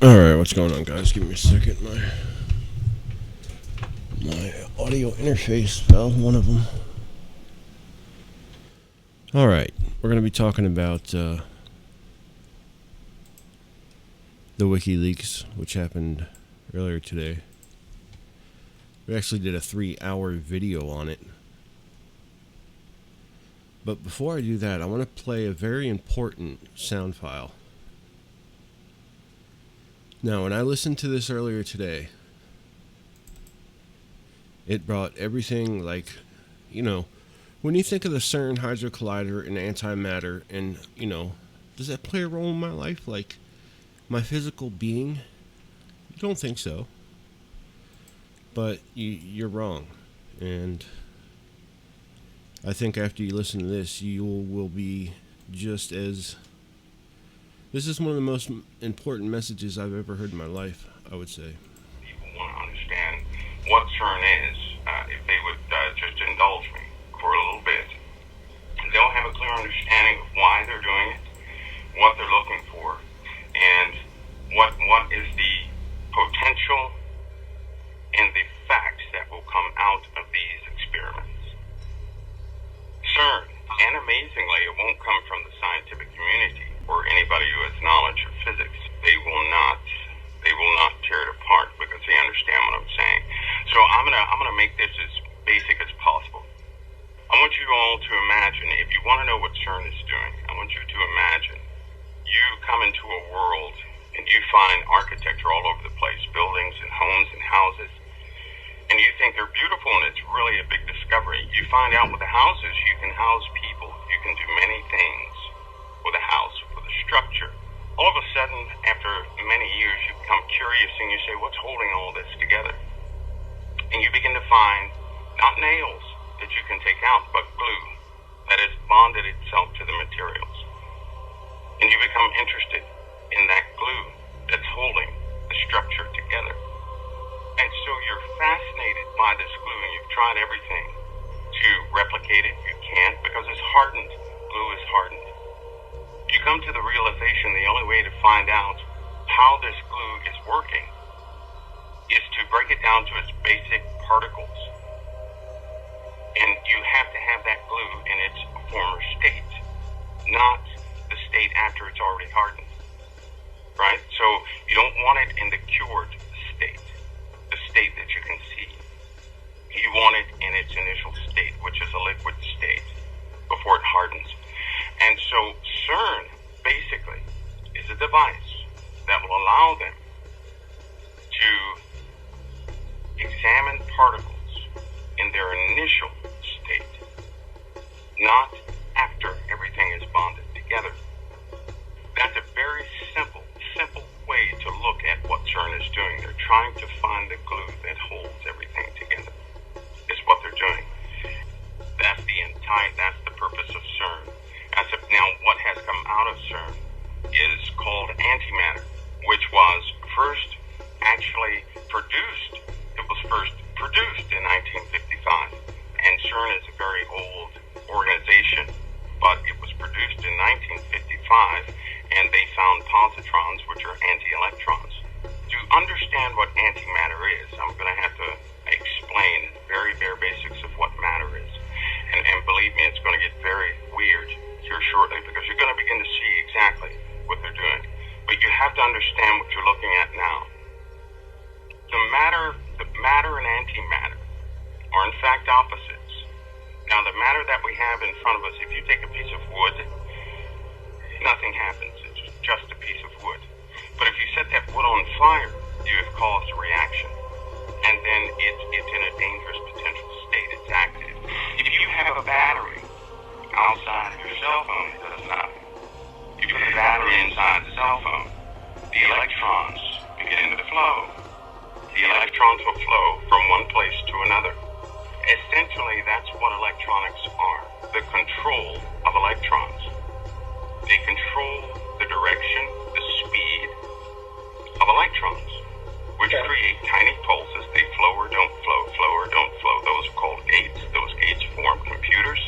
Alright, what's going on, guys? Give me a second. My audio interface fell, one of them. Alright, we're going to be talking about the Wikileaks, which happened earlier today. We actually did a 3-hour video on it. But before I do that, I want to play a very important sound file. Now, when I listened to this earlier today, it brought everything like, when you think of the CERN Hadron Collider and antimatter, and, does that play a role in my life? Like, my physical being? You don't think so. But you're wrong. And I think after you listen to this, you will be just as... This is one of the most important messages I've ever heard in my life, I would say. People want to understand what CERN is. If they would just indulge me for a little bit, they'll have a clear understanding of why they're doing it, what they're looking for, and what is the potential and the facts that will come out of these experiments. CERN, and amazingly, it won't come from the scientific community or anybody who has knowledge of physics. They will not tear it apart because they understand what I'm saying. So I'm gonna make this as basic as possible. I want you all to imagine, if you want to know what CERN is doing, I want you to imagine you come into a world and you find architecture all over the place, buildings and homes and houses, and you think they're beautiful and it's really a big discovery. You find out with the houses, you can house people, you can do many things with a house, with a structure. All of a sudden, after many years, you become curious and you say, what's holding all this together? And you begin to find, not nails that you can take out, but glue that has bonded itself to the materials. And you become interested in that glue that's holding the structure together. And so you're fascinated by this glue, and you've tried everything to replicate it. You can't because it's hardened. Glue is hardened. You come to the realization the only way to find out how this glue is working is to break it down to its basic particles. And you have to have that glue in its former state, not the state after it's already hardened. Right? So you don't want it in the cured state, the state that you can see. You want it in its initial state, which is a liquid state, before it hardens. And so CERN, basically, is a device that will allow them to examine particles in their initial state, not after everything is bonded together. That's a very simple way to look at what CERN is doing. They're trying to find the glue that holds everything together, is what they're doing. That's the purpose of CERN. Now, what has come out of CERN is called antimatter, which was first actually produced. It was first produced in 1955, and CERN is a very old organization, but it was produced in 1955, and they found positrons, which are anti-electrons. To understand what antimatter is, I'm going to have to explain the very bare basics of what matter is. And believe me, it's going to get very weird here shortly because you're going to begin to see exactly what they're doing. But you have to understand what you're looking at now. The matter and antimatter are in fact opposites. Now, the matter that we have in front of us, if you take a piece of wood, nothing happens. It's just a piece of wood. But if you set that wood on fire, you have caused a reaction. And then it's in a dangerous potential state. It's active. If you have a battery outside of your cell phone, it does nothing. You put a battery inside the cell phone, the electrons begin to flow. The electrons will flow from one place to another. Essentially, that's what electronics are, the control of electrons. They control the direction, the speed of electrons, which create tiny pulses. They flow or don't flow, flow or don't flow. Those are called gates. Those gates form computers.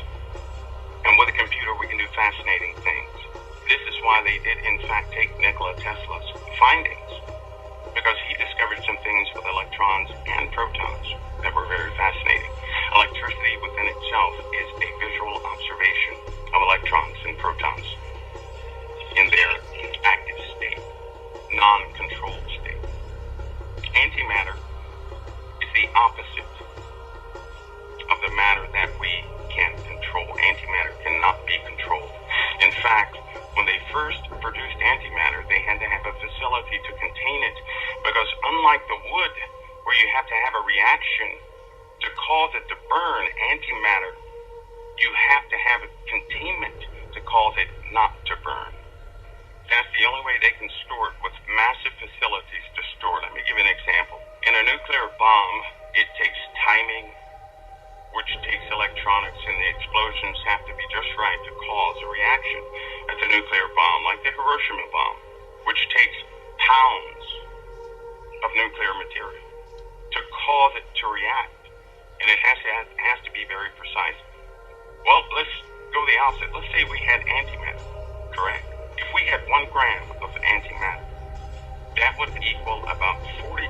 And with a computer, we can do fascinating things. This is why they did, in fact, take Nikola Tesla's findings because he discovered some things with electrons and protons that were very fascinating. Electricity within itself is a visual observation of electrons and protons in their active state, non-controlled state. Antimatter is the opposite of the matter that we can control. Antimatter cannot be controlled. In fact, when they first produced antimatter, they had to have a facility to contain it, because unlike the wood, where you have to have a reaction to cause it to burn, antimatter, you have to have a containment to cause it not to burn. That's the only way they can store it, with massive facilities to store it. Let me give you an example. In a nuclear bomb, it takes timing, which takes electronics, and the explosions have to be just right to cause a reaction at the nuclear bomb, like the Hiroshima bomb, which takes pounds of nuclear material to cause it to react, and it has to be very precise. Well, let's go the opposite. Let's say we had antimatter, correct? If we had 1 gram of antimatter, that would equal about 42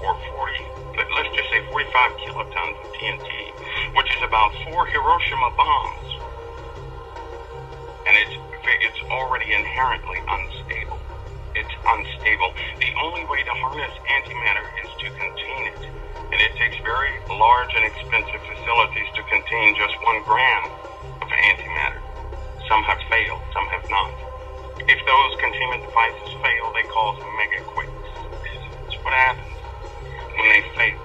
or 40, let's just say 45 kilotons of TNT, which is about 4 Hiroshima bombs. And it's already inherently unstable. It's unstable. The only way to harness antimatter is to contain it. And it takes very large and expensive facilities to contain just 1 gram of antimatter. Some have failed, some have not. If those containment devices fail, they cause megaquakes. That's what happens when they fail.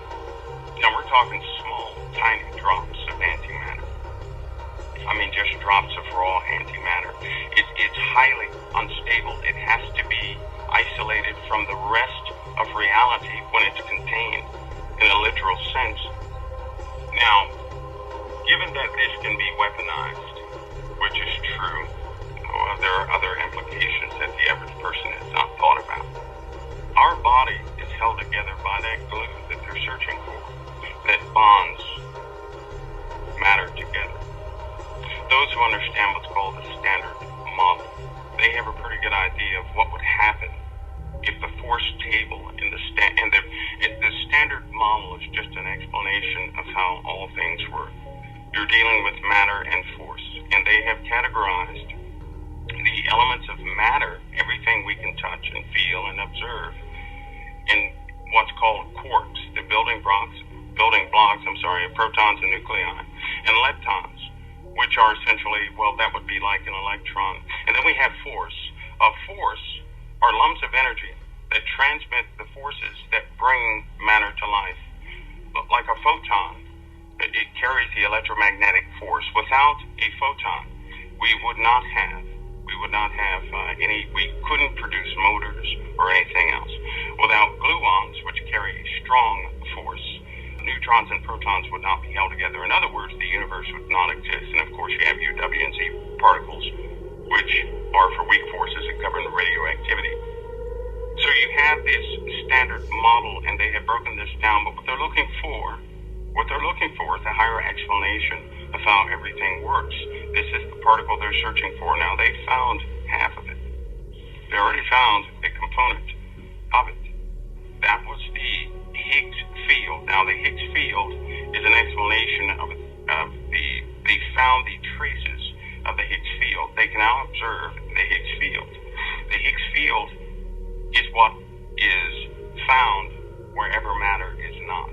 Now we're talking small, tiny drops of antimatter. I mean, just drops of raw antimatter. It's highly unstable. It has to be isolated from the rest of reality when it's contained in a literal sense. Now, given that this can be weaponized, which is true, there are other implications that the average person has not thought about. Our body is held together by that glue that they're searching for, that bonds matter together. Those who understand what's called the standard model, they have a pretty good idea of what would happen if the force table in the standard model is just an explanation of how all things work. You're dealing with matter and force, and they have categorized the elements of matter, everything we can touch and feel and observe, in what's called quarks, the building blocks of protons and nuclei, and leptons, which are essentially, well, that would be like an electron. And then we have force. Force are lumps of energy that transmit the forces that bring matter to life. Like a photon, it carries the electromagnetic force. Without a photon, we couldn't produce motors or anything else. Without gluons, which carry a strong force, neutrons and protons would not be held together. In other words, the universe would not exist. And of course, you have UW and Z particles, which are for weak forces that govern radioactivity. So you have this standard model, and they have broken this down, but what they're looking for is a higher explanation of how everything works. This is the particle they're searching for. Now, they found half of it. They already found a component of it. That was the Higgs field. Now, the Higgs field is an explanation of they found the traces of the Higgs field. They can now observe the Higgs field. The Higgs field is what is found wherever matter is not.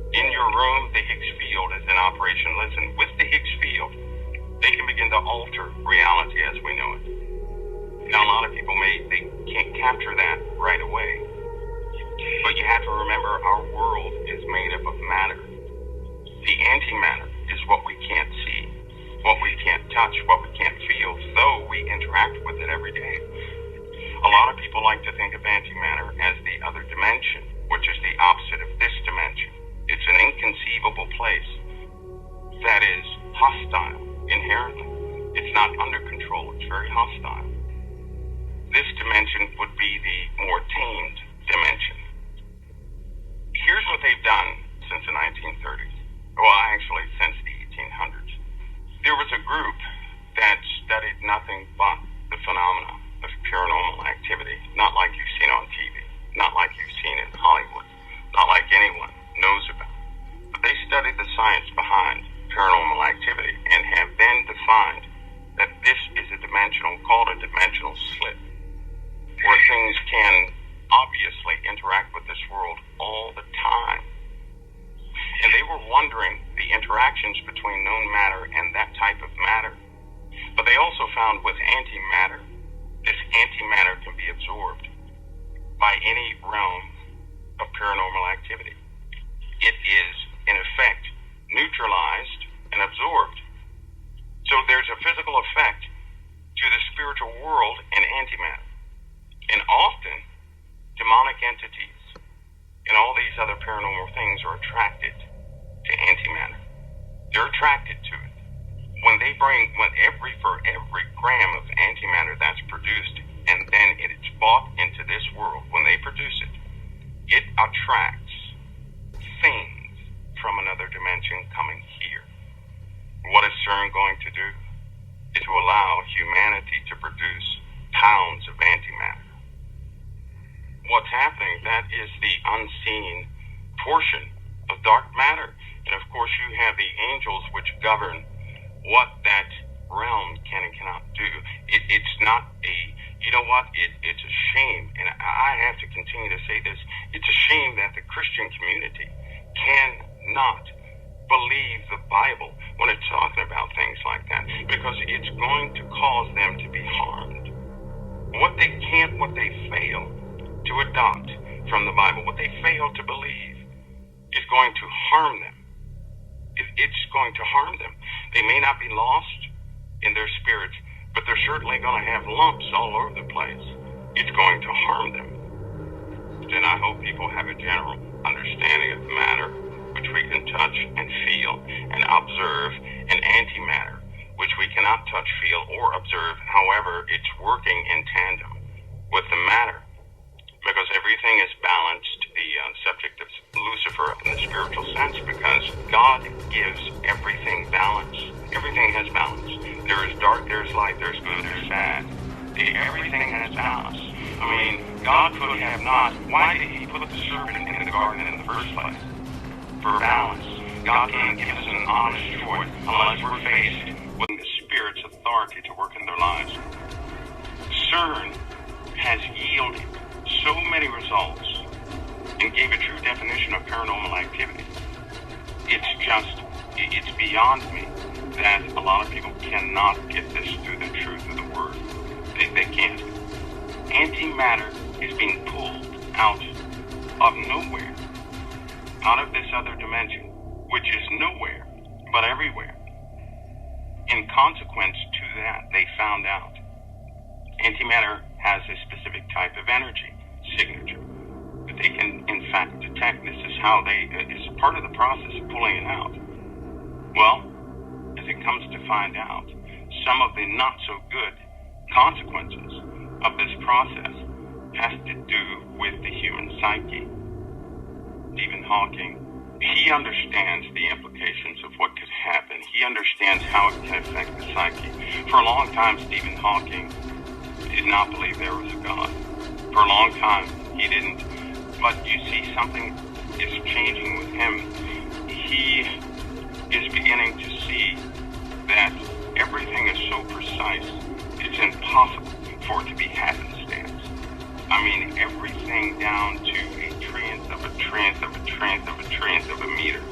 In your room, the Higgs field is in operation. Listen, with the Higgs field, they can begin to alter reality as we know it. Now, a lot of people they can't capture that right away. But you have to remember, our world is made up of matter. The antimatter is what we can't see, what we can't touch, what we can't feel, though we interact with it every day. A lot of people like to think of antimatter as the other dimension, which is the opposite of this dimension. It's an inconceivable place that is hostile inherently. It's not under control. It's very hostile. This dimension would be the more tamed dimension. Here's what they've done since the 1930s. Well, actually, since the 1800s. There was a group that studied nothing but the phenomena of paranormal activity, not like you've seen on TV. between known matter and that type of matter. But they also found with antimatter, this antimatter can be absorbed by any realm of paranormal activity. It is, in effect, neutralized and absorbed. So there's a physical effect to the spiritual world in antimatter. And often, demonic entities and all these other paranormal things are attracted to antimatter. They're attracted to it. For every gram of antimatter that's produced, and then it's bought into this world, when they produce it, it attracts things from another dimension coming here. What is CERN going to do? Is to allow humanity to produce pounds of antimatter. What's happening, that is the unseen portion of dark matter. And of course you have the angels which govern what that realm can and cannot do. It's not it's a shame, and I have to continue to say this, it's a shame that the Christian community cannot believe the Bible when it's talking about things like that, because it's going to cause them to be harmed. What they fail to adopt from the Bible, what they fail to believe, is going to harm them. It's going to harm them. They may not be lost in their spirits, but they're certainly going to have lumps all over the place. It's going to harm them. And I hope people have a general understanding of matter, which we can touch and feel and observe, and antimatter, which we cannot touch, feel, or observe. However, it's working in tandem with the matter, because everything is balanced, the subject of Lucifer in the spiritual sense, because God gives everything balance. Everything has balance. There is dark, there's light, there's good, there's bad. Everything has balance. I mean, God could have not. Why did he put the serpent in the garden in the first place? For balance. God can't give us an honest choice unless we're faced with the Spirit's authority to work in their lives. CERN has yielded so many results and gave a true definition of paranormal activity. It's beyond me that a lot of people cannot get this through the truth of the word. They can't. Antimatter is being pulled out of nowhere, out of this other dimension, which is nowhere but everywhere. In consequence to that, they found out antimatter has a specific type of energy signature that they can, in fact, detect. This is how it's part of the process of pulling it out. Well, as it comes to find out, some of the not so good consequences of this process has to do with the human psyche. Stephen Hawking, he understands the implications of what could happen. He understands how it can affect the psyche. For a long time, Stephen Hawking did not believe there was a God. For a long time, he didn't. But you see, something is changing with him. He is beginning to see that everything is so precise, it's impossible for it to be happenstance. I mean, everything down to a trillionth of a trillionth of a trillionth of a trillionth of a meter.